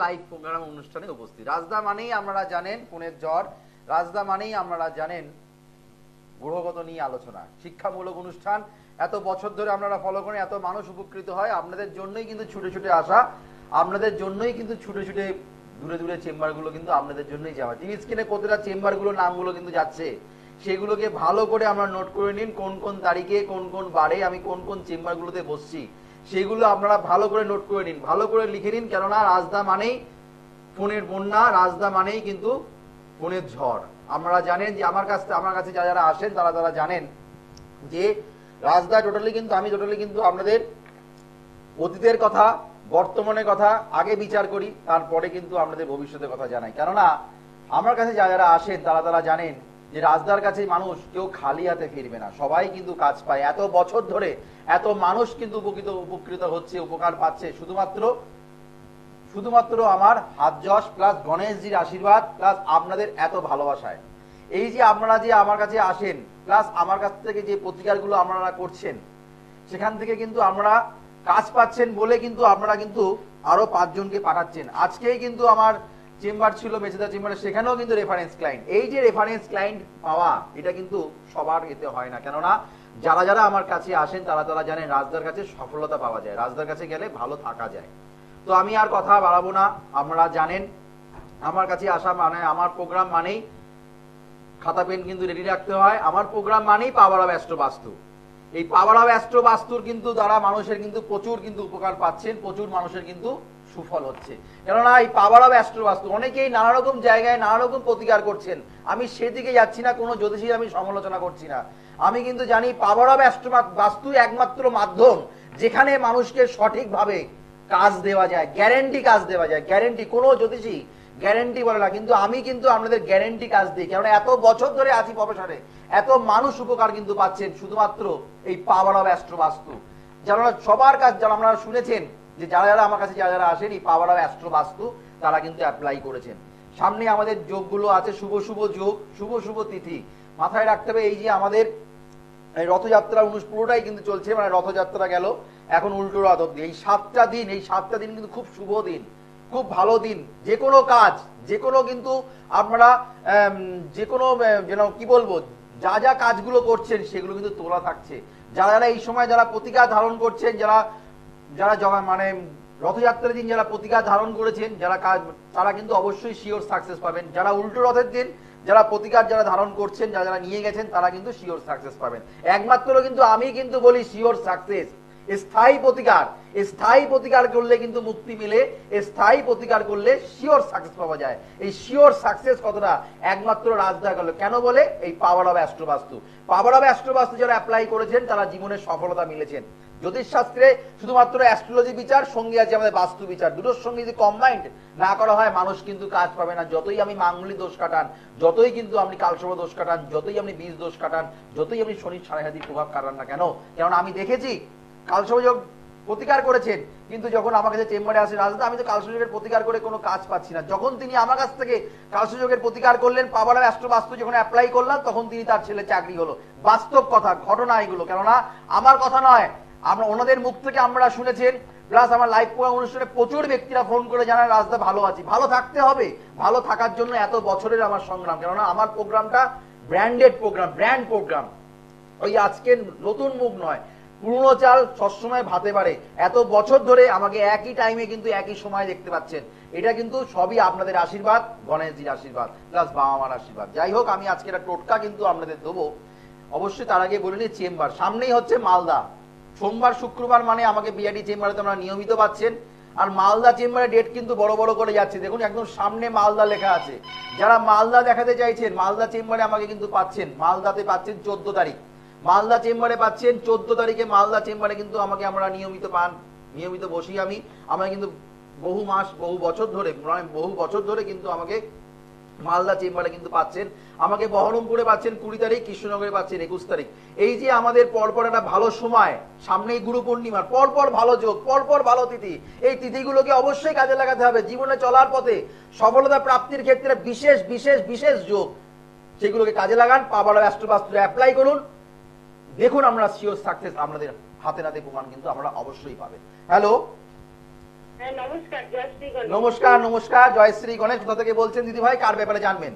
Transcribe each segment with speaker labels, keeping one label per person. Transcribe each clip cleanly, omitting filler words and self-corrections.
Speaker 1: Live programme অনুষ্ঠানে উপস্থিত। রাজদা মানেই আপনারা জানেন ফোনের জ্বর, রাজদা মানেই আপনারা জানেন গ্রহগত নিয়ে আলোচনা, শিক্ষামূলক অনুষ্ঠান। এত বছর ধরে আপনারা ফলো করেন, এত মানুষ উপকৃত হয়, আপনাদের জন্যই কিন্তু ছুটে ছুটে আসা, আপনাদের জন্যই কিন্তু ছুটে ছুটে দূরে দূরে চেম্বারগুলো কিন্তু আপনাদের জন্যই যাওয়া। টিভি স্ক্রিনে প্রতিটা চেম্বারগুলো নামগুলো কিন্তু যাচ্ছে, সেগুলোকে ভালো করে আমরা নোট করে নিন, কোন কোন তারিখে কোন কোন বারে আমি কোন কোন চেম্বারগুলোতে বসছি সেগুলো আপনারা ভালো করে নোট করে নিন, ভালো করে লিখে নিন। কেননা রাজদা মানেই ফোনের বন্যা, রাজদা মানেই কিন্তু ফোনের ঝড়। আপনারা জানেন যে আমার কাছে যারা আসেন তারা জানেন যে রাজদা টোটালি কিন্তু আপনাদের অতীতের কথা, বর্তমানের কথা আগে বিচার করি, তারপরে কিন্তু আপনাদের ভবিষ্যতের কথা জানাই। কেননা আমার কাছে যারা আসেন তারা জানেন যে রাজদার কাছে মানুষ কেউ খালি হাতে ফিরবে না, সবাই কিন্তু কাজ পায়। এত বছর ধরে এত মানুষ কিন্তু উপকৃত হচ্ছে, উপকার পাচ্ছে শুধুমাত্র আমার হাত যশ প্লাস গণেশজির আশীর্বাদ প্লাস আপনাদের এত ভালোবাসায়। এই যে আপনারা যে আমার কাছে আসেন প্লাস আমার কাছ থেকে যে প্রতিকারগুলো আপনারা করছেন, সেখান থেকে কিন্তু আমরা কাজ পাচ্ছেন বলে কিন্তু আপনারা কিন্তু আরো 5 জনকে পাঠাচ্ছেন। আজকেই কিন্তু আমার চেম্বার ছিল মেছেদা চেম্বারে, সেখানেও কিন্তু রেফারেন্স ক্লায়েন্ট। এই যে রেফারেন্স ক্লায়েন্ট পাওয়া, এটা কিন্তু সবার এতে হয় না। কেননা যারা আমার কাছে আসেন তারা জানেন রাজদার কাছে সফলতা পাওয়া যায়, রাজদার কাছে গেলে ভালো থাকা যায়। তো আমি আর কথা বাড়াবো না, আপনারা জানেন আমার কাছে আসা মানে আমার প্রোগ্রাম মানেই খাতা পেন কিন্তু রেডি রাখতে হয়, আমার প্রোগ্রাম মানেই পাওয়ার অফ অ্যাস্ট্রো বাস্তু। এই পাওয়ার অফ অ্যাস্ট্রো বাস্তুর কিন্তু দ্বারা মানুষের কিন্তু প্রচুর কিন্তু উপকার পাচ্ছেন, প্রচুর মানুষের কিন্তু সুফল হচ্ছে। কেননা এই পাওয়ার অফ অ্যাস্ট্রো বাস্তু অনেকেই নানা রকম জায়গায় নানা রকম প্রতিকার করছেন, আমি সেদিকে যাচ্ছি না, কোনো জ্যোতিষীর আমি সমালোচনা করছি না। আমি কিন্তু জানি পাওয়ার অফ অ্যাস্ট্রো বাস্তু একমাত্র মাধ্যম যেখানে মানুষকে সঠিকভাবে কাজ দেওয়া যায়, গ্যারেন্টি কাজ দেওয়া যায়। গ্যারেন্টি কোনো জ্যোতিষী গ্যারেন্টি বলে না, কিন্তু আমি কিন্তু আপনাদের গ্যারেন্টি কাজ দিই। কেননা এত বছর ধরে আছি প্রফেশনে, এত মানুষ উপকার কিন্তু পাচ্ছেন শুধুমাত্র এই পাওয়ার অফ অ্যাস্ট্রো বাস্তু। যারা সবার কাজ যারা আপনারা শুনেছেন যে যারা আমার কাছে যারা আসেন এই পাওয়ার অফ অ্যাস্ট্রো বাস্তু তারা কিন্তু অ্যাপ্লাই করেছেন। সামনে আমাদের যোগগুলো আছে, শুভ যোগ, শুভ তিথি মাথায় রাখতে হবে। এই যে আমাদের রথযাত্রা পুরোটাই কিন্তু চলছে, মানে রথযাত্রা গেল, এখন উল্টো রথ অব্দি, এই 7টা দিন কিন্তু খুব শুভ দিন, খুব ভালো দিন। যে কোনো কাজ, যে কোনো কিন্তু আপনারা যে কোনো যেন কি বলবো, যা কাজগুলো করছেন সেগুলো কিন্তু তোলা থাকছে। যারা এই সময় যারা প্রতিকার ধারণ করছেন, যারা মানে রথযাত্রার দিন যারা প্রতিকার ধারণ করেছেন, যারা কাজ, তারা কিন্তু অবশ্যই শিওর সাকসেস পাবেন। যারা উল্টো রথের দিন যারা প্রতিকার যারা ধারণ করছেন, যারা নিয়ে গেছেন, তারা কিন্তু শিওর সাকসেস পাবেন। একমাত্র কিন্তু আমি কিন্তু বলি শিওর সাকসেস। স্থায়ী প্রতিকার করলে কিন্তু মুক্তি মিলে, স্থায়ী প্রতিকার করলে শিওর সাকসেস পাওয়া যায়। এই শিওর সাকসেস কতটা একমাত্র রাজদা গেল। কেন বলে এই পাওয়ার অফ অ্যাস্ট্রো বাস্তু। পাওয়ার অফ অ্যাস্ট্রো বাস্তু যারা অ্যাপ্লাই করেছেন তারা জীবনে সফলতা মিলেছেন। জ্যোতিষশাস্ত্রে শুধুমাত্র অ্যাস্ট্রোলজি বিচার, সঙ্গে আছে আমাদের বাস্তু বিচার, দুটোর সঙ্গে যদি কম্বাইন্ড না করা হয় মানুষ কিন্তু কাজ পাবে না। যতই আমি মাঙ্গলিক দোষ কাটান, যতই কিন্তু আপনি কালসর্প দোষ কাটান, যতই আপনি বীজ দোষ কাটান, যতই আপনি শনির সাড়ে প্রভাব কাটান না কেন, কেননা আমি দেখেছি কালসর্পযোগ প্রতিকার করেছেন, কিন্তু যখন আমার কাছে চেম্বারে আসে রাজদা আমি তো কালসর্পযোগের প্রতিকার করে কোনো কাজ পাচ্ছি না, যখন তিনি আমার কাছ থেকে কালসর্পযোগের প্রতিকার করলেন, পাওয়ার অফ অ্যাস্ট্রো বাস্তু যখন অ্যাপ্লাই করলাম, তখন তিনি তার ছেলে চাকরি হলো। বাস্তব কথা, ঘটনা এগুলো, কেননা আমার কথা নয়, আমরা ওনাদের মুখ থেকে আমরা শুনেছেন। প্লাস আমার লাইভ প্রোগ্রাম অনুষ্ঠানে প্রচুর ব্যক্তিরা ফোন করে জানান রাজদা ভালো আছি। ভালো থাকতে হবে, ভালো থাকার জন্য এত বছরের আমার সংগ্রাম। কেননা আমার প্রোগ্রামটা ব্র্যান্ডেড প্রোগ্রাম, ব্র্যান্ড প্রোগ্রাম। ওই আজকে নতুন মুখ নয়, পুরনো চাল সবসময় ভাতে পারে। এত বছর ধরে আমাকে একই টাইমে কিন্তু একই সময় দেখতে পাচ্ছেন, এটা কিন্তু সবই আপনাদের আশীর্বাদ, গণেশজির আশীর্বাদ প্লাস বাবা মার আশীর্বাদ। যাই হোক, আমি আজকে একটা টোটকা কিন্তু আপনাদের দেবো। অবশ্যই তার আগে বলে নিই, চেম্বার সামনেই হচ্ছে মালদা, সোমবার শুক্রবার মানে আমাকে বিআরডি চেম্বারে তোমরা নিয়মিত পাচ্ছেন। আর মালদা চেম্বারে ডেট কিন্তু বড় করে যাচ্ছে, দেখুন একদম সামনে মালদা লেখা আছে। যারা মালদা দেখাতে চাইছেন মালদা চেম্বারে আমাকে কিন্তু পাচ্ছেন, মালদাতে পাচ্ছেন 14 তারিখ, মালদা চেম্বারে পাচ্ছেন 14 তারিখে। মালদা চেম্বারে কিন্তু আমাকে আমরা নিয়মিত বসি। আমরা কিন্তু বহু বছর ধরে কিন্তু আমাকে মালদা চেম্বারে কিন্তু পাচ্ছেন। আমাকে বহরমপুরে পাচ্ছেন 20 তারিখ, কৃষ্ণনগরে পাচ্ছেন 21 তারিখ। এই যে আমাদের পরপর একটা ভালো সময়, সামনেই গুরু পূর্ণিমার, পরপর ভালো যোগ, পরপর ভালো তিথি, এই তিথিগুলোকে অবশ্যই কাজে লাগাতে হবে। জীবনে চলার পথে সফলতা প্রাপ্তির ক্ষেত্রে বিশেষ যোগ, সেগুলোকে কাজে লাগান। পাওয়ার অফ অ্যাস্ট্রো বাস্তু অ্যাপ্লাই করুন, দেখুন আমরা শিওর সাকসেস আপনাদের হাতে নাতে প্রমাণ কিন্তু আমরা অবশ্যই পাবেন। হ্যালো
Speaker 2: হ্যাঁ নমস্কার, জয়শ্রী গণেশ।
Speaker 1: নমস্কার নমস্কার, জয়শ্রী গণেশ। কোথা থেকে বলছেন দিদি ভাই, কার ব্যাপারে জানবেন?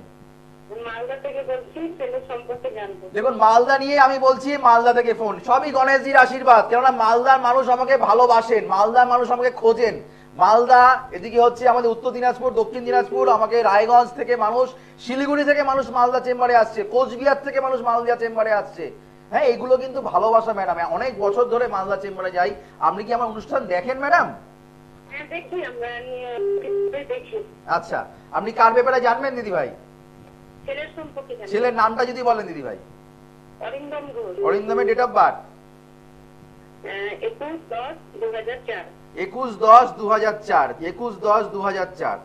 Speaker 2: মালদা থেকে বলছি, ছেলের সম্পর্কে জানবো।
Speaker 1: দেখুন, মালদা নিয়ে আমি বলছি, মালদা থেকে ফোন, সবই গণেশজির আশীর্বাদ। কেননা মালদার মানুষ আমাকে ভালোবাসেন, মালদার মানুষ আমাকে খোঁজেন। মালদা, এদিকে হচ্ছে আমাদের উত্তর দিনাজপুর, দক্ষিণ দিনাজপুর, আমাকে রায়গঞ্জ থেকে মানুষ, শিলিগুড়ি থেকে মানুষ মালদা চেম্বারে আসছে, কোচবিহার থেকে মানুষ মালদা চেম্বারে আসছে। হ্যাঁ, এগুলো কিন্তু ভালোবাসা ম্যাডাম। অনেক বছর ধরে মালদা চেম্বারে যাই। আপনি কি আমার অনুষ্ঠান দেখেন ম্যাডাম?
Speaker 2: হ্যাঁ দেখি, আমরা দেখি।
Speaker 1: আচ্ছা, আপনি কার ব্যাপারে জানবেন দিদি ভাই?
Speaker 2: ছেলের সম্পর্কে জানবো।
Speaker 1: ছেলের নামটা যদি বলেন দিদি ভাই।
Speaker 2: অরিন্দম ঘোষ।
Speaker 1: অরিন্দমের ডেট অফ বার্থ?
Speaker 2: 21/10/2004।
Speaker 1: 21/10/2004। 21/10/2004।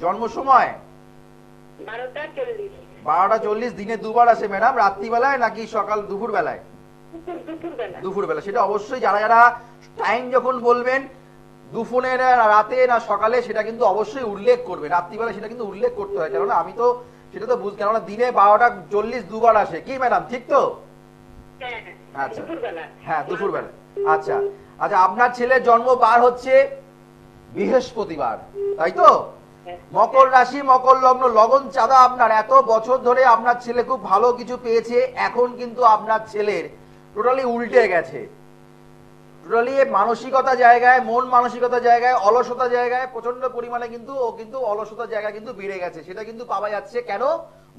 Speaker 1: জন্ম সময়
Speaker 2: 12টা 40।
Speaker 1: 12টা 40। দিনে দুবার আসে ম্যাডাম, রাত্রিবেলায় নাকি সকাল দুপুর বেলায়?
Speaker 2: দুপুরবেলা।
Speaker 1: দুপুরবেলা। সেটা অবশ্যই যারা যারা টাইম যখন বলবেন, দুপুরে না রাতে না সকালে, সেটা কিন্তু অবশ্যই উল্লেখ করবে। রাত্রিবেলা সেটা কিন্তু উল্লেখ করতে হয়, কেননা আমি তো সেটা তো বুঝ, কেননা দিনে 12টা 40 দুবার আসে। কি ম্যাডাম, ঠিক তো? আচ্ছা, হ্যাঁ দুপুরবেলা। আচ্ছা আচ্ছা, আপনার ছেলের জন্ম বার হচ্ছে বৃহস্পতিবার, তাই তো? মকর রাশি, মকর লগ্ন, লগন চাঁদা আপনার। এত বছর ধরে আপনার ছেলে খুব ভালো কিছু পেয়েছে, এখন কিন্তু আপনার ছেলের টোটালি উল্টে গেছে। টোটালি মানসিকতা জায়গায়, মন মানসিকতা জায়গায়, অলসতা জায়গায় প্রচন্ড পরিমাণে কিন্তু ও কিন্তু অলসতা জায়গা কিন্তু বেড়ে গেছে। সেটা কিন্তু পাওয়া যাচ্ছে কেন?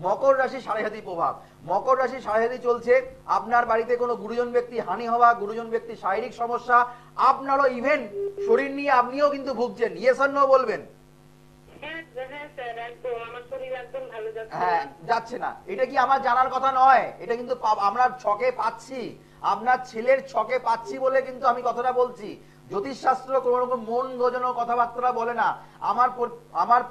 Speaker 1: মকর রাশি সাড়ে প্রভাব। মকর রাশি সাড়ে চলছে। আপনার বাড়িতে কোনো গুরুজন ব্যক্তি হানি হওয়া, গুরুজন ব্যক্তি শারীরিক সমস্যা, আপনারও ইভেন শরীর নিয়ে আপনিও কিন্তু ভুগছেন। ইয়েস অর নো বলবেন? হ্যাঁ, যাচ্ছে না। এটা কি আমার জানার কথা নয়, এটা কিন্তু আমরা ছকে পাচ্ছি, আপনার ছেলের ছকে পাচ্ছি বলে কিন্তু আমি কথাটা বলছি। জ্যোতিষশাস্ত্র কোন রকম মন গোজানো কথাবার্তা বলে না। আমার আমার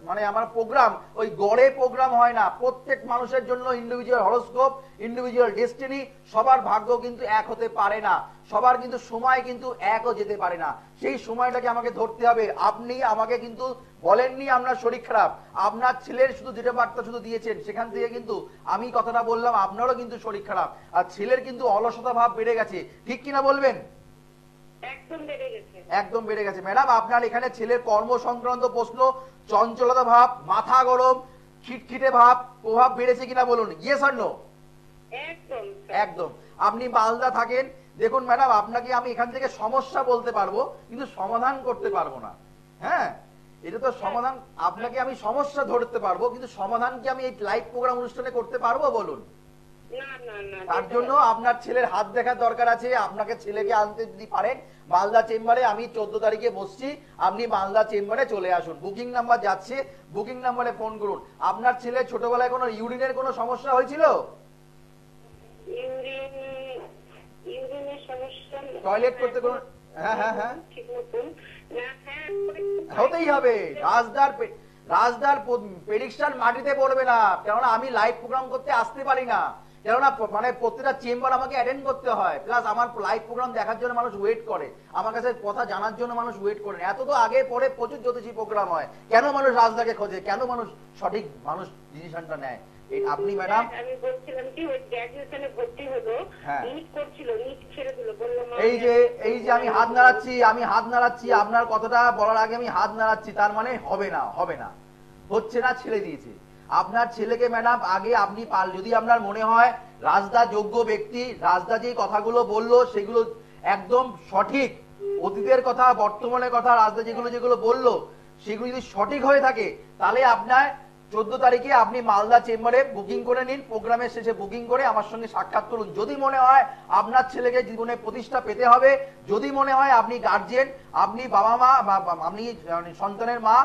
Speaker 1: মানে আমার প্রোগ্রাম ওই গড়ে প্রোগ্রাম হয় না। প্রত্যেক মানুষের জন্য ইন্ডিভিজুয়াল হরোস্কোপ, ইন্ডিভিজুয়াল ডেস্টিনি, সবার ভাগ্য কিন্তু এক হতে পারে না, সবার কিন্তু সময় কিন্তু একও যেতে পারে না। সেই সময়টাকে আমাকে ধরতে হবে। আপনি আমাকে কিন্তু বলেননি আপনার শরীর খারাপ, আপনার ছেলের শুধু যেটা বার্তা শুধু দিয়েছেন, সেখান থেকে কিন্তু আমি কথাটা বললাম আপনারও কিন্তু শরীর খারাপ, আর ছেলের কিন্তু অলসতা ভাব বেড়ে গেছে। ঠিক কিনা বলবেন? একদম বেড়ে গেছে ম্যাডাম। আপনার এখানে ছেলের কর্ম সংক্রান্ত প্রশ্ন, চঞ্চলতা ভাব, মাথা গরম, খিটখিটে ভাব, প্রভাব বেড়েছে কিনা বলুন, ইয়েস অর নো? একদম। আপনি মালদা থাকেন। দেখুন ম্যাডাম, আপনাকে আমি এখান থেকে সমস্যা বলতে পারবো, কিন্তু সমাধান করতে পারবো না। হ্যাঁ, এটা তো সমাধান, আপনাকে আমি সমস্যা ধরতে পারবো, কিন্তু সমাধান কি আমি এই লাইভ প্রোগ্রাম অনুষ্ঠানে করতে পারবো বলুন? তার জন্য আপনার ছেলের হাত দেখার দরকার আছে। আপনাকে ছেলেকে আনতে যদি পারেন মালদা চেম্বারে, আমি 14 তারিখে বসছি, আপনি মালদা চেম্বারে চলে আসুন। বুকিং নাম্বার যাচ্ছে, বুকিং নাম্বারে ফোন করুন। আপনার ছেলে ছোটবেলায় কোনো ইউরিনের কোনো সমস্যা হয়েছিল? টয়লেট করতে কোনো? হ্যাঁ হ্যাঁ হ্যাঁ, হতেই হবে। রাজদার প্রেডিকশন মাটিতে পড়বে না, কেননা আমি লাইভ প্রোগ্রাম করতে আসতে পারি না, কেননা মানে প্রত্যেকটা চেম্বার আমাকে অ্যাটেন্ড করতে হয়, প্লাস আমার লাইভ প্রোগ্রাম দেখার জন্য মানুষ ওয়েট করে, আমার কাছে কথা জানার জন্য মানুষ ওয়েট করে। এত তো আগে পরে প্রচুর জ্যোতিষী প্রোগ্রাম হয়, কেন মানুষ রাজদাকে খোঁজে, কেন মানুষ সঠিক মানুষ ডিসিশনটা নেয়? আপনি ম্যাডাম,
Speaker 2: আমি বলছিলাম কি ওই গ্র্যাজুয়েশনে ভর্তি হলো, নিট করছিল, নিট ছেড়ে দিল, বললাম
Speaker 1: এই যে আমি হাত নাড়াচ্ছি, আপনার কথাটা বলার আগে আমি হাত নাড়াচ্ছি, তার মানে হবে না, হচ্ছে না, ছেড়ে দিয়েছে। আপনার ছেলেকে ম্যাডাম আগে আপনি যদি আপনার মনে হয় রাজদা যোগ্য ব্যক্তি, রাজদা যে কথাগুলো বললো সেগুলো একদম সঠিক, অতীতের কথা বর্তমানের কথা রাজদা যেগুলো বললো সেগুলো যদি সঠিক হয়ে থাকে, তাহলে আপনার 14 তারিখে আপনি মালদা চেম্বারে বুকিং করে নিন, প্রোগ্রামের শেষে বুকিং করে আমার সঙ্গে সাক্ষাৎ করুন। যদি মনে হয় আপনার ছেলেকে জীবনে প্রতিষ্ঠা পেতে হবে, যদি মনে হয় আপনি গার্জিয়ান, আপনি বাবা মা, আপনি সন্তানের মা,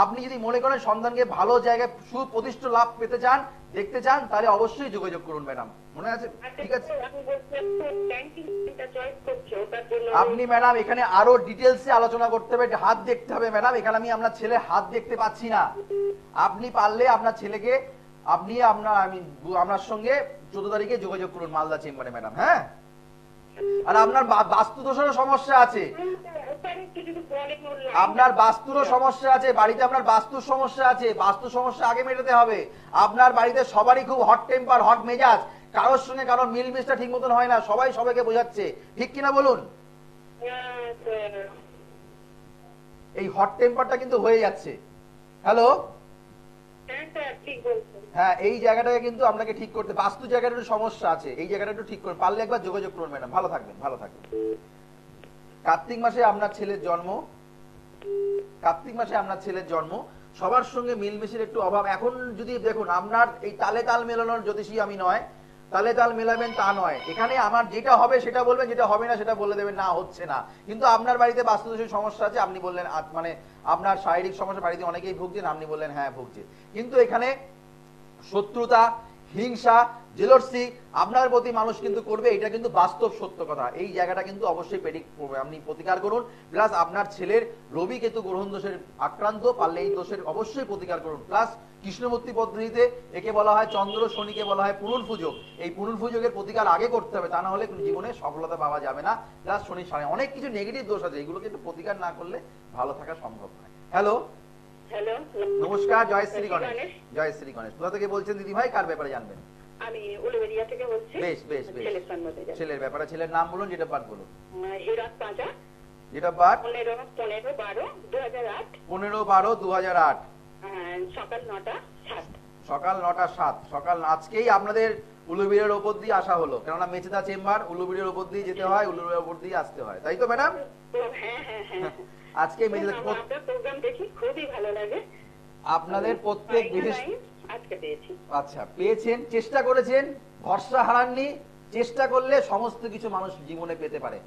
Speaker 1: আপনি যদি মনে করেন সন্তানকে ভালো জায়গায় সুপ্রতিষ্ঠিত লাভ পেতে চান, দেখতে চান, তাহলে অবশ্যই যোগাযোগ করুন ম্যাডাম। মনে আছে? ঠিক আছে। আপনি ম্যাডাম এখানে আরো ডিটেলসে আলোচনা করতে হবে, হাত দেখতে হবে ম্যাডাম। এখানে আমি আপনার ছেলের হাত দেখতে পাচ্ছি না। আপনি পারলে আপনার ছেলেকে আমি আপনার সঙ্গে 14 তারিখে যোগাযোগ করুন মালদা চেম্বারে ম্যাডাম। হ্যাঁ, আর আপনার বাস্তু দোষেরও সমস্যা আছে, আপনার বাস্তুরও সমস্যা আছে, বাড়িতে আপনার বাস্তুর সমস্যা আছে, বাস্তু সমস্যা আগে মেটাতে হবে। আপনার বাড়িতে সবারই খুব হট টেম্পার, হট মেজাজ, কারোর সঙ্গে কারোর মিল মিশটা ঠিক মতন হয় না, সবাই সবাইকে বোঝাচ্ছে, ঠিক কিনা বলুন? এই হট টেম্পারটা কিন্তু হয়ে যাচ্ছে। হ্যালো, হ্যাঁ, এই জায়গাটাকে কিন্তু আপনাকে ঠিক করতে, বাস্তু জায়গাটা একটু সমস্যা আছে, এই জায়গাটা একটু ঠিক করুন, পারলে একবার যোগাযোগ করুন ম্যাডাম। ভালো থাকবেন, ভালো থাকবেন। কার্তিক মাসে আপনার ছেলের জন্ম, কার্তিক মাসে আপনার ছেলের জন্ম, সবার সঙ্গে মিলমিশের একটু অভাব। এখন যদি দেখুন, আপনার এই তালে তাল মেলানোর জ্যোতিষী আমি নয়, তালে তাল মেলাবেন তা নয়, এখানে আমার যেটা হবে সেটা বলবেন, যেটা হবে না সেটা বলে দেবেন না হচ্ছে না। কিন্তু আপনার বাড়িতে বাস্তুদোষের সমস্যা আছে, আপনি বললেন মানে আপনার শারীরিক সমস্যা বাড়িতে অনেকেই ভুগছেন, আপনি বললেন হ্যাঁ ভুগছে। কিন্তু এখানে শত্রুতা, হিংসা, জেলসি আপনার প্রতি মানুষ কিন্তু করবে, এটা কিন্তু বাস্তব সত্য কথা। এই জায়গাটা কিন্তু অবশ্যই আপনি প্রতিকার করুন। প্লাস আপনার ছেলের রবি কেতু গ্রহণ দোষের আক্রান্ত, পারলে এই দোষের অবশ্যই প্রতিকার করুন। প্লাস কৃষ্ণমূর্তি পদ্ধতিতে একে বলা হয় চন্দ্র, শনিকে বলা হয় পুনর্ভুযোগ। এই পুনর্ভুযোগের প্রতিকার আগে করতে হবে, তা না হলে জীবনে সফলতা পাওয়া যাবে না। প্লাস শনির সামনে অনেক কিছু নেগেটিভ দোষ আছে, এগুলোকে একটু প্রতিকার না করলে ভালো থাকা সম্ভব নয়। হ্যালো,
Speaker 2: হ্যালো,
Speaker 1: নমস্কার, জয় শ্রী গণেশ। জয় শ্রী গণেশ। কোথা থেকে বলছেন দিদি ভাই, কার ব্যাপারে জানবেন?
Speaker 2: আমি উলুবেড়িয়া থেকে বলছি।
Speaker 1: বেশ বেশ বেশ, ছেলের ব্যাপারে, ছেলের নাম বলুন, ডেট অফ বার্থ বলুন।
Speaker 2: হিরাত পাঁচা,
Speaker 1: ডেট অফ বার্থ
Speaker 2: 15/12/2008।
Speaker 1: 15/12/2008,
Speaker 2: সকাল 9টা 7।
Speaker 1: সকাল 9টা 7। সকাল আজকেই আপনাদের উলুবিড়ের ওপর দিয়ে আসা হলো, কেননা মেচেদা চেম্বার উলুবিড়ের ওপর দিয়ে যেতে হয়, উলুবিড়ের ওপর দিয়ে আসতে হয়, তাই তো ম্যাডাম?
Speaker 2: হ্যাঁ হ্যাঁ হ্যাঁ,
Speaker 1: আজকে মেচেদা
Speaker 2: প্রোগ্রাম দেখি, খুবই ভালো লাগে।
Speaker 1: আপনাদের প্রত্যেক
Speaker 2: আজকে পেয়েছি।
Speaker 1: আচ্ছা, পেয়েছেন, চেষ্টা করেছেন, ভরসা হারাননি। চেষ্টা করলে সমস্ত কিছু মানুষ জীবনে পেতে পারে।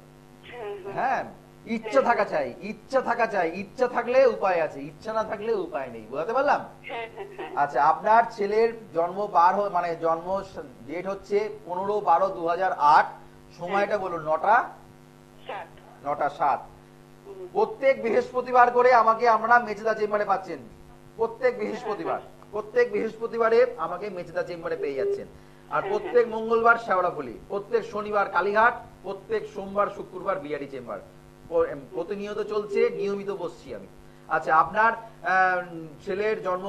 Speaker 1: হ্যাঁ, ইচ্ছা থাকা চাই, ইচ্ছা থাকা চাই, ইচ্ছা থাকলে উপায় আছে, ইচ্ছা না থাকলে উপায় নেই। বুঝতে পারলাম? আচ্ছা, আপনার ছেলের জন্ম মানে জন্ম ডেট হচ্ছে 15/12/2008, সময়টা বলুন। 9টা 7। প্রত্যেক বৃহস্পতিবার করে আমাকে আমরা মেচেদা চেম্বারে পাচ্ছেন, প্রত্যেক বৃহস্পতিবার, প্রত্যেক বৃহস্পতিবারে আমাকে মেচেদা চেম্বারে পেয়ে যাচ্ছেন। আর প্রত্যেক মঙ্গলবার শেওড়াফুলি, প্রত্যেক শনিবার কালীঘাট, প্রত্যেক সোমবার শুক্রবার বিআরডি চেম্বার প্রতিনিয়ত চলছে, নিয়মিত বসছি আমি। আচ্ছা, আপনার ছেলের জন্ম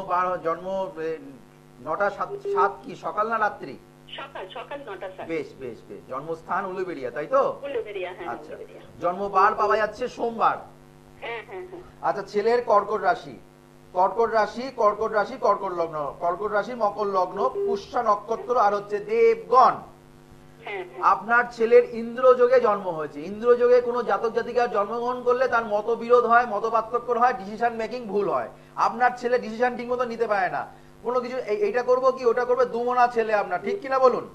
Speaker 1: 9টা 7 কি সকাল না রাত্রি?
Speaker 2: সকাল 9টা 7।
Speaker 1: বেশ বেশ বেশ, জন্মস্থান উলুবেড়িয়া, তাই তো?
Speaker 2: উলুবেড়িয়া, হ্যাঁ।
Speaker 1: আচ্ছা, জন্মবার পাওয়া যাচ্ছে সোমবার।
Speaker 2: হ্যাঁ হ্যাঁ।
Speaker 1: আচ্ছা, ছেলের কর্কট রাশি, কর্কট রাশি, কর্কট রাশি, কর্কট লগ্ন, কর্কট রাশি মকর লগ্ন, পুষ্যা নক্ষত্র, আর হচ্ছে দেবগণ। আপনার ছেলের ইন্দ্রযোগে জন্ম হয়েছে। ইন্দ্রযোগে কোনো জাতক জাতিকার জন্মগ্রহণ করলে তার মতবিরোধ হয়, মত পার্থক্য হয়, ডিসিশন মেকিং ভুল হয়। আপনার ছেলে ডিসিশন ঠিক মতো নিতে পারে না, কোনো কিছু এইটা করবো কি ওটা করবে, দুমনা ছেলে আপনার, ঠিক কিনা বলুন?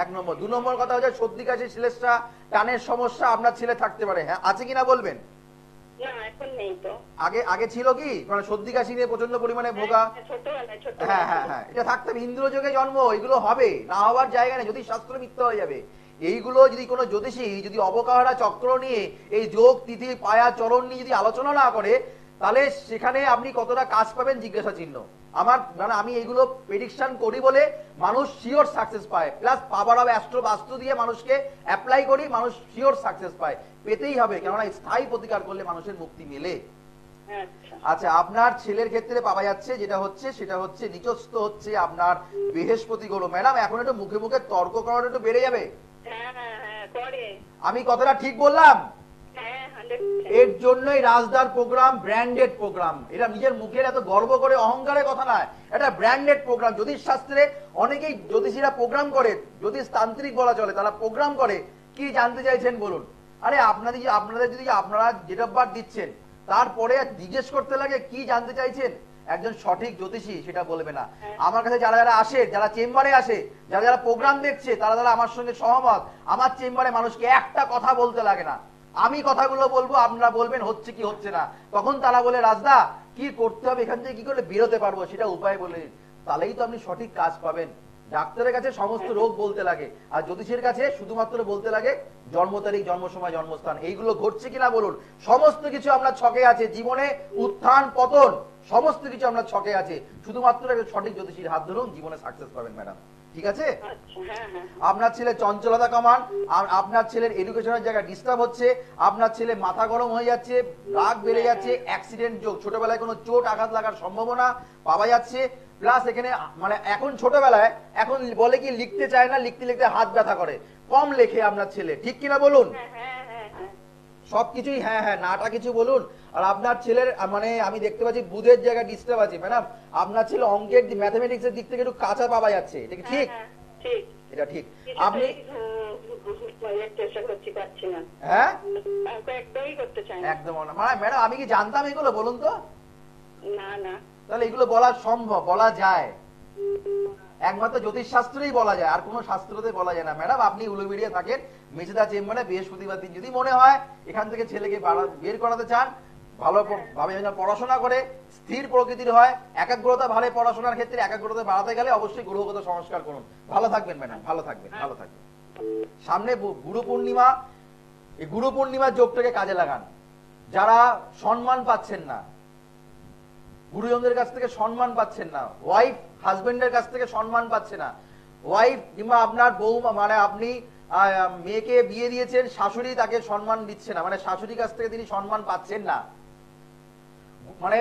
Speaker 1: 1 নম্বর। 2 নম্বর কথা হচ্ছে সর্দি কাশি শ্লেষ্মা টানের সমস্যা আপনার ছেলে থাকতে পারে, হ্যাঁ আছে কিনা বলবেন? আগে ছিল কি, মানে সর্দি কাশি নিয়ে প্রচন্ড পরিমাণে ভোগা? হ্যাঁ হ্যাঁ হ্যাঁ, এটা থাকতে হবে। ইন্দ্রযোগে জন্ম, এগুলো হবে না, হওয়ার জায়গা নেই, যদি শাস্ত্র মিথ্যা হয়ে যাবে। এইগুলো যদি কোনো জ্যোতিষী যদি অবকাহরা চক্র নিয়ে এই যোগ তিথি পায়া চরণ নিয়ে যদি আলোচনা না করে, তাহলে সেখানে আপনি কতটা কাজ পাবেন জিজ্ঞাসা চিহ্ন। আমার মানে আমি এইগুলো প্রেডিকশন করি বলে মানুষ শিওর সাকসেস পায়, প্লাস পাওয়ার অফ অ্যাস্ট্রো বাস্তু দিয়ে মানুষকে অ্যাপ্লাই করি, মানুষ শিওর সাকসেস পায়। পেতেই হবে, কেননা স্থায়ী প্রতিকার করলে মানুষের মুক্তি মেলে। আচ্ছা, আপনার ছেলের ক্ষেত্রে পাওয়া যাচ্ছে যেটা হচ্ছে, সেটা হচ্ছে নিচস্থ হচ্ছে আপনার বৃহস্পতি গ্রহ। ম্যাডাম, এখন একটু মুখে মুখে তর্ক করাটা একটু বেড়ে যাবে। আমি কথাটা ঠিক বললাম? এর জন্যই রাজদার প্রোগ্রাম ব্র্যান্ডেড প্রোগ্রাম। এটা নিজের মুখের এত গর্ব করে অহংকারের কথা নয়, এটা ব্র্যান্ডেড প্রোগ্রাম। জ্যোতিষ শাস্ত্রে অনেকেই জ্যোতিষীরা প্রোগ্রাম করে, জ্যোতিষ তান্ত্রিক বলা চলে, তারা প্রোগ্রাম করে। কি জানতে চাইছেন বলুন? আরে আপনাদের যদি আপনারা যেটা বার দিচ্ছেন তারপরে জিজ্ঞেস করতে লাগে কি জানতে চাইছেন, একজন সঠিক জ্যোতিষী সেটা বলবে না। আমার কাছে যারা যারা আসে, যারা চেম্বারে আসে, যারা যারা প্রোগ্রাম দেখছে, তারা যারা আমার সঙ্গে সহমত, আমার চেম্বারে মানুষকে একটা কথা বলতে লাগে না, আমি কথাগুলো বলবো, আপনারা বলবেন হচ্ছে কি হচ্ছে না। তখন তারা বলে, রাজদা কি করতে হবে, এখান থেকে কি করে বেরোতে পারবো, সেটা উপায় বলে দিন। তাহলেই তো আপনি সঠিক কাজ পাবেন। ডাক্তারের কাছে সমস্ত রোগ বলতে লাগে, আর জ্যোতিষের কাছে শুধুমাত্র বলতে লাগে জন্ম তারিখ, জন্ম সময়, জন্মস্থান। এইগুলো ঘটছে কিনা বলুন। সমস্ত কিছু আপনার ছকে আছে, জীবনে উত্থান পতন সমস্ত কিছু আপনার ছকে আছে। শুধুমাত্র সঠিক জ্যোতিষীর হাত ধরুন, জীবনে সাকসেস পাবেন ম্যাডাম। ঠিক আছে? আপনার ছেলে চঞ্চলতা কমান, আপনার ছেলের এডুকেশনের জায়গায় ডিস্টার্ব হচ্ছে, আপনার ছেলে মাথা গরম হয়ে যাচ্ছে, রাগ বেড়ে যাচ্ছে, অ্যাক্সিডেন্ট যোগ, ছোটবেলায় কোনো চোট আঘাত লাগার সম্ভাবনা পাওয়া যাচ্ছে। প্লাস এখানে মানে এখন ছোটবেলায় এখন বলে কি লিখতে চায় না, লিখতে লিখতে হাত ব্যথা করে, কম লেখে আপনার ছেলে, ঠিক কিনা বলুন? সবকিছুই হ্যাঁ হ্যাঁ, নাটা কিছু বলুন। আর আপনার ছেলের মানে আমি দেখতে পাচ্ছি বুধের জায়গায় ডিস্টার্ব আছে ম্যাডাম। আপনার ছেলে অঙ্কের ম্যাথমেটিক্স এর দিক থেকে একটু কাঁচা পাওয়া যাচ্ছে, এটা কি ঠিক?
Speaker 2: ঠিক,
Speaker 1: এটা ঠিক।
Speaker 2: আপনি
Speaker 1: হ্যাঁ একদম না ম্যাডাম, আমি কি জানতাম এগুলো বলুন তো?
Speaker 2: না না,
Speaker 1: তাহলে এগুলো বলা সম্ভব, বলা যায়, একমাত্র জ্যোতিষ শাস্ত্রেই বলা যায়, আর কোনো শাস্ত্রতে বলা যায় না ম্যাডাম। আপনি উলুবেড়িয়া থাকেন মেছেদা চেম্বারে, বৃহস্পতিবার দিন যদি মনে হয় এখান থেকে ছেলেকে বের করাতে চান, ভালো ভাবে পড়াশোনা করে স্থির প্রকৃতির হয়, একাগ্রতা ভালো, পড়াশোনার ক্ষেত্রে একাগ্রতা বাড়াতে গেলে অবশ্যই গ্রহগত সংস্কার করুন। ভালো থাকবেন ম্যাডাম, ভালো থাকবেন, ভালো থাকবেন। সামনে গুরু পূর্ণিমা, এই গুরু পূর্ণিমার যোগটাকে কাজে লাগান। যারা সম্মান পাচ্ছেন না, গুরুজনদের কাছ থেকে সম্মান পাচ্ছেন না, ওয়াইফ হাজবেন্ডের কাছ থেকে সম্মান পাচ্ছে না, ওয়াইফ কিংবা আপনার বউ মানে আপনি মেয়েকে বিয়ে দিয়েছেন, শাশুড়ি তাকে সম্মান দিচ্ছে না, মানে শাশুড়ির কাছ থেকে তিনি সম্মান পাচ্ছেন না, মানে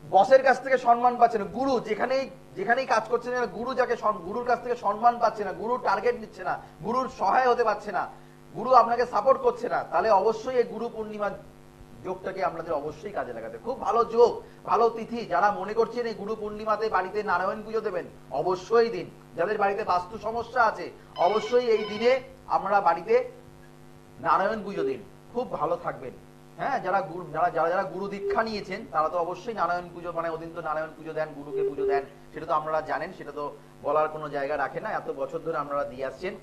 Speaker 1: বসের কাছ থেকে সম্মান পাচ্ছে না, গুরু যেখানেই কাজ করছে না, গুরু যাকে গুরুর কাছ থেকে সম্মান পাচ্ছে না, গুরুর টার্গেট নিচ্ছে না, গুরুর সহায় হতে পারছে না, গুরু আপনাকে সাপোর্ট করছে না, তাহলে অবশ্যই এই গুরু পূর্ণিমা যোগটাকে আপনাদের অবশ্যই কাজে লাগাতে। খুব ভালো যোগ, ভালো তিথি। যারা মনে করছেন এই গুরু পূর্ণিমাতে বাড়িতে নারায়ণ পুজো দেবেন, অবশ্যই দিন। যাদের বাড়িতে বাস্তু সমস্যা আছে অবশ্যই এই দিনে আমরা বাড়িতে নারায়ণ পুজো দিন, খুব ভালো থাকবেন। হ্যাঁ, যারা যারা গুরু দীক্ষা নিয়েছেন তারা তো অবশ্যই নারায়ণ পুজো মানে ওদিন তো নারায়ণ পুজো দেন, গুরুকে পুজো দেন, সেটা তো আপনারা জানেন, সেটা তো বলার কোনো জায়গা রাখে না, এত বছর ধরে আপনারা দিয়ে আসছেন।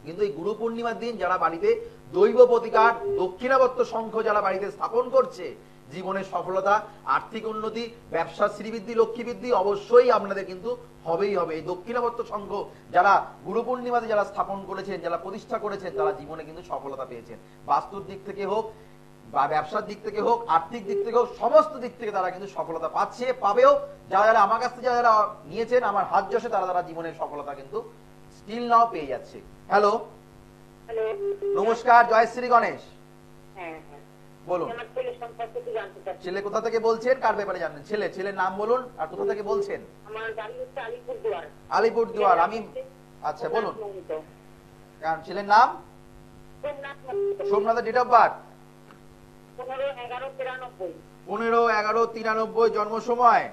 Speaker 1: কিন্তু এই গুরু পূর্ণিমার দিন যারা বাড়িতে দৈব প্রতিকার, দক্ষিণাবর্ত শঙ্খ যারা বাড়িতে স্থাপন করছে, জীবনের সফলতা, আর্থিক উন্নতি, ব্যবসা শ্রীবৃদ্ধি, লক্ষ্মী বৃদ্ধি অবশ্যই আপনাদের কিন্তু হবেই হবে। এই দক্ষিণাবর্ত শঙ্খ যারা গুরু পূর্ণিমাতে যারা স্থাপন করেছেন, যারা প্রতিষ্ঠা করেছেন, তারা জীবনে কিন্তু সফলতা পেয়েছেন। বাস্তুর দিক থেকে হোক বা ব্যবসার দিক থেকে হোক, আর্থিক দিক থেকে হোক, সমস্ত দিক থেকে তারা কিন্তু সফলতা পাচ্ছে, পাবেও। যারা যারা আমার কাছ থেকে যারা নিয়েছেন, আমার হাত যশে তারা জীবনের সফলতা কিন্তু স্টিল নাও পেয়ে যাচ্ছে। হ্যালো, নমস্কার, জয় শ্রী গণেশ। বলুন, ছেলে কোথা থেকে বলছেন, কার ব্যাপারে জানেন? ছেলের নাম বলুন আর কোথা থেকে বলছেন? আলিপুরদুয়ার। আমি আচ্ছা বলুন, ছেলের নাম? সোমনাথের ডেট অফ বার্থ? 15/11/93। জন্ম সময়?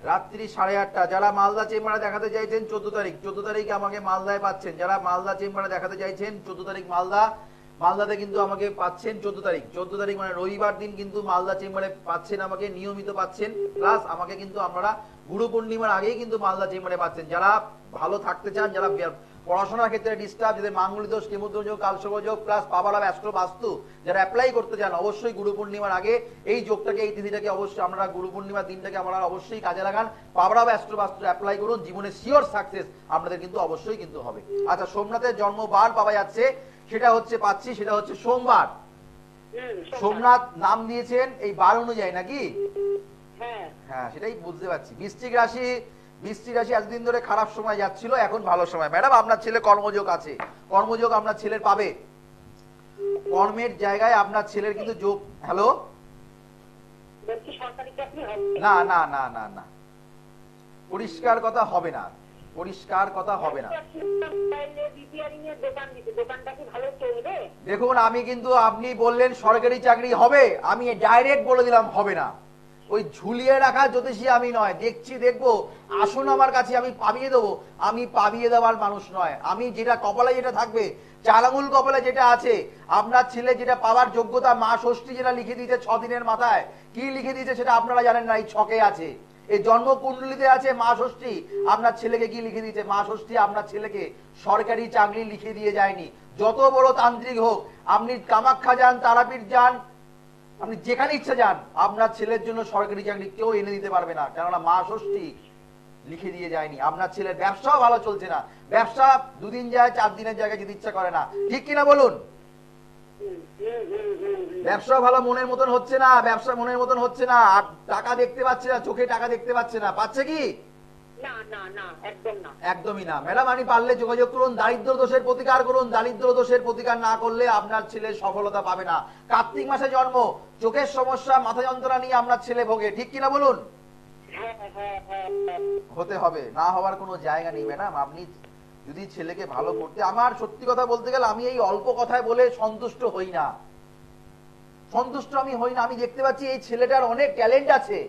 Speaker 1: রাত্রি 8:30। যারা মালদা চেম্বারে দেখাতে চাইছেন 14 তারিখে আমাকে মালদায় পাচ্ছেন। যারা মালদা চেম্বারে দেখাতে চাইছেন 14 তারিখ মালদাতে কিন্তু আমাকে পাচ্ছেন 14 তারিখ মানে রবিবার দিন কিন্তু মালদা চেম্বারে পাচ্ছেন, আমাকে নিয়মিত পাচ্ছেন। প্লাস আমাকে কিন্তু আপনারা গুরু পূর্ণিমার আগেই কিন্তু মালদা চেম্বারে পাচ্ছেন। যারা ভালো থাকতে চান, যারা পড়াশোনার ক্ষেত্রে ডিস্টার্ব, যাদের মাঙ্গলিক দোষ, কেমুদ্রযোগ, কালসর্পযোগ প্লাস পাওয়ার অফ অ্যাস্ট্রো বাস্তু যারা অ্যাপ্লাই করতে চান, অবশ্যই গুরু পূর্ণিমার আগে এই যোগটাকে, এই তিথিটাকে অবশ্যই আপনারা গুরু পূর্ণিমার দিনটাকে আপনারা অবশ্যই কাজে লাগান। পাওয়ার অফ অ্যাস্ট্রো বাস্তু অ্যাপ্লাই করুন, জীবনে শিওর সাকসেস আপনাদের কিন্তু অবশ্যই কিন্তু হবে। আচ্ছা, সোমনাথের জন্মবার পাওয়া যাচ্ছে, সেটা হচ্ছে সোমবার। সোমনাথ নাম দিয়েছেন এই বার অনুযায়ী নাকি? হ্যাঁ, সেটাই বুঝতে পারছি। বৃশ্চিক রাশি এতদিন ধরে খারাপ সময় যাচ্ছিল, এখন ভালো সময়। ম্যাডাম, আপনার ছেলে কর্মযোগ আছে, কর্মযোগ আপনার ছেলের পাবে, কর্মের জায়গায় আপনার ছেলের কিন্তু যোগ। হ্যালো, না না না না না, পরিষ্কার কথা হবে না, পরিষ্কার কথা হবে না। দেখুন, আমি কিন্তু আপনি বললেন সরকারি চাকরি হবে, আমি ডাইরেক্ট বলে দিলাম হবে না। ওই ঝুলিয়ে রাখা জ্যোতিষী আমি নয়, দেখবো আসুন আমার কাছে, আমি পাবিয়ে দেবো। আমি পাবিয়ে দেওয়ার মানুষ নয়। আমি যেটা কপালে যেটা থাকবে, 4 আঙুল কপালে যেটা আছে, আপনার ছেলে যেটা পাওয়ার যোগ্যতা, মা ষষ্ঠী যেটা লিখে দিয়েছে 6 দিনের মাথায়, কি লিখে দিয়েছে সেটা আপনারা জানেন না, এই ছকে আছে, এই জন্ম কুণ্ডলিতে আছে মা ষষ্ঠী। আপনার ছেলেকে কি লিখে দিয়েছে? মা ষষ্ঠী আপনার ছেলেকে সরকারি চাকরি লিখে দিয়ে যায়নি। যত বড় তান্ত্রিক হোক, আপনি কামাখ্যা যান, তারাপীঠ যান, আপনি যেখানে ইচ্ছা যান, আপনার ছেলের জন্য সরকারি চাকরি কেউ এনে দিতে পারবে না, কেননা মা ষষ্ঠী লিখে দিয়ে যায়নি। আপনার ছেলের ব্যবসাও ভালো চলছে না, ব্যবসা 2 দিন যায়, 4 দিনের জায়গায় যেতে ইচ্ছা করে না, ঠিক কিনা বলুন? ব্যবসা ভালো মনের মতন হচ্ছে না, ব্যবসা মনের মতন হচ্ছে না, আর টাকা দেখতে পাচ্ছে না, চোখে টাকা দেখতে পাচ্ছে না, পাচ্ছে কি? একদমই না। ম্যাডাম, আমি পারলে যোগাযোগ করুন, দারিদ্র দোষের প্রতিকার করুন। দারিদ্র দোষের প্রতিকার না করলে আপনার ছেলে সফলতা পাবে না। কার্তিক মাসে জন্ম, চোখের সমস্যা, মাথা যন্ত্রণা নিয়ে আপনার ছেলে ভোগে, ঠিক কিনা বলুন? হতে হবে, না হওয়ার কোনো জায়গা নেই ম্যাডাম। আপনি যদি ছেলেকে ভালো করতে, আমার সত্যি কথা বলতে গেলে আমি এই অল্প কথায় বলে সন্তুষ্ট হই না, আমি দেখতে পাচ্ছি এই ছেলেটার অনেক ট্যালেন্ট আছে,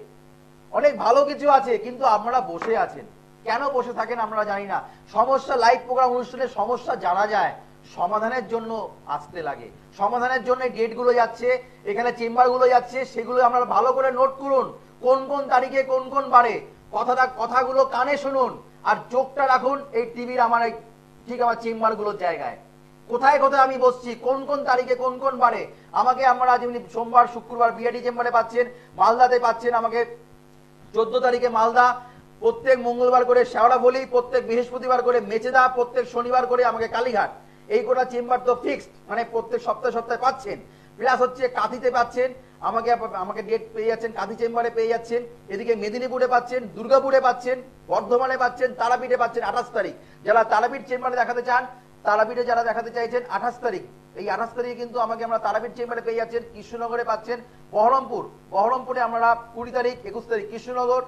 Speaker 1: অনেক ভালো কিছু আছে, কিন্তু আপনারা বসে আছেন। কেন বসে থাকেন আমরা জানি না। সমস্যা, লাইভ প্রোগ্রাম অনুষ্ঠানের সমস্যা জানা যায়, সমাধানের জন্য আসতে লাগে, সমাধানের জন্য ডেট গুলো যাচ্ছে, এখানে চেম্বার গুলো যাচ্ছে, সেগুলো আপনারা ভালো করে নোট করুন, কোন কোন তারিখে কোন কোন বারে কথাগুলো কানে শুনুন, আর চোখটা রাখুন এই টিভির আমার ঠিক আমার চেম্বার গুলোর জায়গায়, কোথায় কোথায় আমি বসছি, কোন কোন তারিখে কোন কোন বারে। আমাকে আমরা যেমনি সোমবার শুক্রবার বিআরডি চেম্বারে পাচ্ছেন, মালদাতে পাচ্ছেন আমাকে 14 তারিখে মালদা, প্রত্যেক মঙ্গলবার করে শেওড়াফুলি, প্রত্যেক বৃহস্পতিবার করে মেচেদা, প্রত্যেক শনিবার করে আমাকে কালীঘাট। এই কোটা চেম্বার তো ফিক্সড, মানে প্রত্যেক সপ্তাহে পাচ্ছেন। প্লাস হচ্ছে কাঁথিতে পাচ্ছেন আমাকে ডেট পেয়ে যাচ্ছেন, কাঁথি চেম্বারে পেয়ে যাচ্ছেন। এদিকে মেদিনীপুরে পাচ্ছেন, দুর্গাপুরে পাচ্ছেন, বর্ধমানে পাচ্ছেন, তারাপীঠে পাচ্ছেন 28 তারিখ। যারা তারাপীঠ চেম্বারে দেখাতে চান, তারাপীঠে যারা দেখাতে চাইছেন 28 তারিখ, এই 28 তারিখে কিন্তু আমাকে আমরা তারাপীঠ চেম্বারে পেয়ে যাচ্ছেন। কৃষ্ণনগরে পাচ্ছেন, বহরমপুরে আমরা 20 তারিখ 21 তারিখ, কৃষ্ণনগর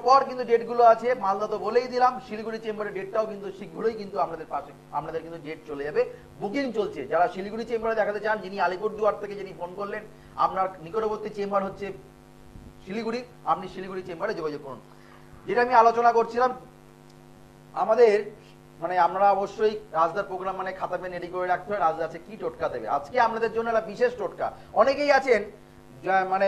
Speaker 1: পর কিন্তু ডেটগুলো আছে। মালদা তো বলেই দিলাম, শিলিগুড়ি চেম্বারের ডেটটাও কিন্তু শীঘ্রই কিন্তু আপনাদের কিন্তু ডেট চলে যাবে, বুকিং চলছে। যারা শিলিগুড়ি চেম্বারে দেখাতে চান, যিনি আলিপুরদুয়ার থেকে যিনি ফোন করলেন, আপনার নিকটবর্তী চেম্বার হচ্ছে শিলিগুড়ি, আপনি শিলিগুড়ি চেম্বারে যোগাযোগ করুন। যেটা আমি আলোচনা করছিলাম, আমাদের মানে আমরা অবশ্যই রাজদার প্রোগ্রাম মানে খাতা পেন রেডি করে রাখতে হয়, রাজদা আছে কি টোটকা দেবে। আজকে আপনাদের জন্য একটা বিশেষ টোটকা। অনেকেই আছেন মানে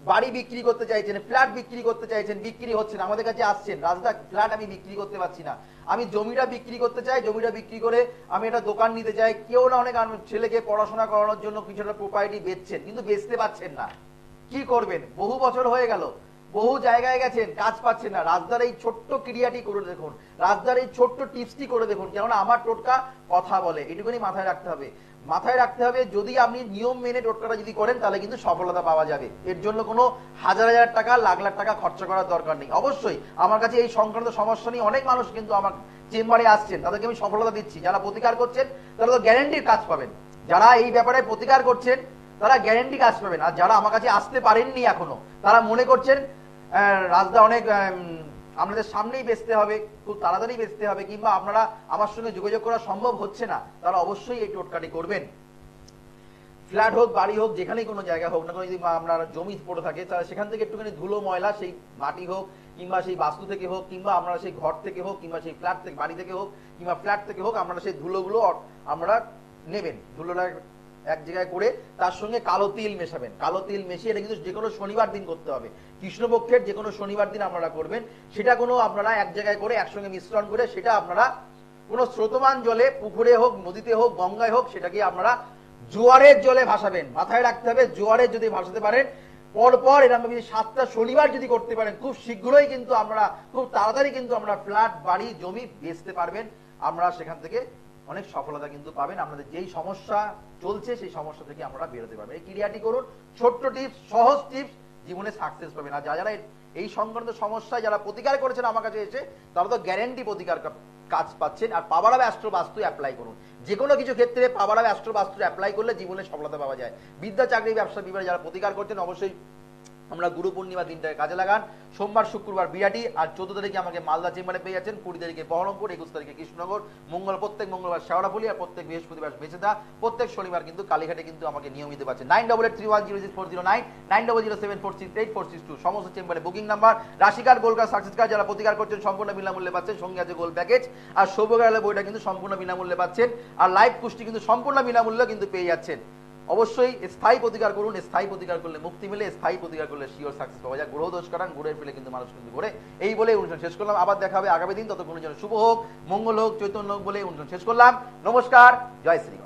Speaker 1: বাড়ি বিক্রি করতে চাইছেন, ফ্ল্যাট বিক্রি করতে চাইছেন, বিক্রি হচ্ছে না, আমাদের কাছে আসছেন, রাজদা ফ্ল্যাট আমি বিক্রি করতে পারছি না, আমি জমিটা বিক্রি করতে চাই, জমিটা বিক্রি করে আমি একটা দোকান নিতে চাই। কেউ না অনেক ছেলেকে পড়াশোনা করানোর জন্য কিছু একটা প্রপার্টি বেচছেন, কিন্তু বেচতে পারছেন না, কি করবেন? বহু বছর হয়ে গেল, বহু জায়গায় গেছেন, কাজ পাচ্ছেন না। রাজদার এই ছোট্ট ক্রিয়াটি করে দেখুন, রাজদার এই ছোট্ট টিপসটি করে দেখুন, কেননা আমার টোটকা কথা বলে, এটুকুনি মাথায় রাখতে হবে। যদি আপনি নিয়ম মেনে টোটকাটা যদি করেন, তাহলে কিন্তু সফলতা পাওয়া যাবে। এর জন্য কোনো হাজার হাজার টাকা, লাখ লাখ টাকা খরচা করার দরকার নেই। অবশ্যই আমার কাছে এই সংক্রান্ত সমস্যা নিয়ে অনেক মানুষ কিন্তু আমার চেম্বারে আসছেন, তাদেরকে আমি সফলতা দিচ্ছি। যারা প্রতিকার করছেন তারা তো গ্যারেন্টির কাজ পাবেন, যারা এই ব্যাপারে প্রতিকার করছেন তারা গ্যারেন্টি কাজ পাবেন। আর যারা আমার কাছে আসতে পারেননি এখনো, তারা মনে করছেন রাজদা অনেক আপনাদের সামনেই বেচতে হবে, খুব তাড়াতাড়ি বেচতে হবে, কিংবা আপনারা আমার সঙ্গে যোগাযোগ করা সম্ভব হচ্ছে না, তারা অবশ্যই এই টোটকাটি করবেন। ফ্ল্যাট হোক, বাড়ি হোক, যেখানেই কোনো জায়গা হোক না কোনো, যদি আপনার জমি পড়ে থাকে, তাহলে সেখান থেকে একটুখানি ধুলো ময়লা, সেই মাটি হোক কিংবা সেই বাস্তু থেকে হোক, কিংবা আপনারা সেই ঘর থেকে হোক, কিংবা সেই ফ্ল্যাট থেকে, বাড়ি থেকে হোক কিংবা ফ্ল্যাট থেকে হোক, আপনারা সেই ধুলোগুলো আমরা নেবেন। ধুলোটা এক জায়গায় করে তার সঙ্গে কালো তিল মেশাবেন। কালো তিল মিশিয়ে এটা কিন্তু যে কোনো শনিবার দিন করতে হবে, কৃষ্ণপক্ষের যে কোনো শনিবার দিন আপনারা করবেন। সেটা কোনো আপনারা এক জায়গায় করে একসঙ্গে মিশ্রণ করে সেটা আপনারা কোনো স্রোতমান জলে, পুকুরে হোক, নদীতে হোক, গঙ্গায় হোক, সেটাকে আপনারা জোয়ারের জলে ভাসাবেন। মাথায় রাখতে হবে, জোয়ারের যদি ভাসাতে পারেন, পরপর এরকম যদি 7টা শনিবার যদি করতে পারেন, খুব শীঘ্রই কিন্তু আমরা, খুব তাড়াতাড়ি কিন্তু আমরা ফ্ল্যাট, বাড়ি, জমি বেচতে পারবেন। আমরা সেখান থেকে অনেক সফলতা কিন্তু পাবেন। আপনাদের যেই সমস্যা চলছে সেই সমস্যা থেকে আমরা বেরোতে পারবেন। এই ক্রিয়াটি করুন, ছোট্ট টিপস, সহজ টিপস, জীবনে সাকসেস পাবেন। আর যারা এই সংক্রান্ত সমস্যায় যারা প্রতিকার করেছেন আমার কাছে এসে, তারা তো গ্যারেন্টি প্রতিকার কাজ পাচ্ছেন। আর পাওয়ার অফ অ্যাস্ট্রো বাস্তু অ্যাপ্লাই করুন। যে কোনো কিছু ক্ষেত্রে পাওয়ার অফ অ্যাস্ট্রো বাস্তু অ্যাপ্লাই করলে জীবনে সফলতা পাওয়া যায়। বিদ্যা, চাকরি, ব্যবসা, বিবাহে যারা প্রতিকার করছেন, অবশ্যই আমরা গুরু পূর্ণিমা দিনটাকে কাজে লাগান। সোমবার শুক্রবার বিরাটি, আর 14 তারিখে আমাকে মালদা চেম্বারে পেয়ে যাচ্ছেন, 20 তারিখে বহরমপুর, 21 তারিখে কৃষ্ণনগর, প্রত্যেক মঙ্গলবার শেওড়াফুলি, আর প্রত্যেক বৃহস্পতিবার মেচেদা, প্রত্যেক শনিবার কিন্তু কালীঘাটে কিন্তু আমাকে নিয়মিত পাচ্ছেন। 9883106409, 9007468462 সমস্ত চেম্বারে বুকিং নাম্বার। রাশিকার, গোলকার, সাকসেস কার যারা প্রতিকার করছেন সম্পূর্ণ বিনামূল্যে পাচ্ছেন, সঙ্গে আছে গোল প্যাকেজ, আর সৌভাগ্য বইটা কিন্তু সম্পূর্ণ বিনামূল্যে পাচ্ছেন, আর লাইভ কুষ্টি কিন্তু সম্পূর্ণ বিনামূল্যে কিন্তু পেয়ে যাচ্ছেন। অবশ্যই স্থায়ী প্রতিকার করুন, স্থায়ী প্রতিকার করলে মুক্তি মিলে, স্থায়ী প্রতিকার করলে শিওর সাকসেস পাওয়া যায়। গ্রহ দোষ কারণ গ্রহের ফেলে কিন্তু মানুষ কিন্তু ঘোরে। এই বলে অনুষ্ঠান শেষ করলাম, আবার দেখা হবে আগামী দিন। ততক্ষণের জন্য শুভ হোক, মঙ্গল হোক, চৈতন্য হোক বলে অনুষ্ঠান শেষ করলাম। নমস্কার, জয় শ্রী।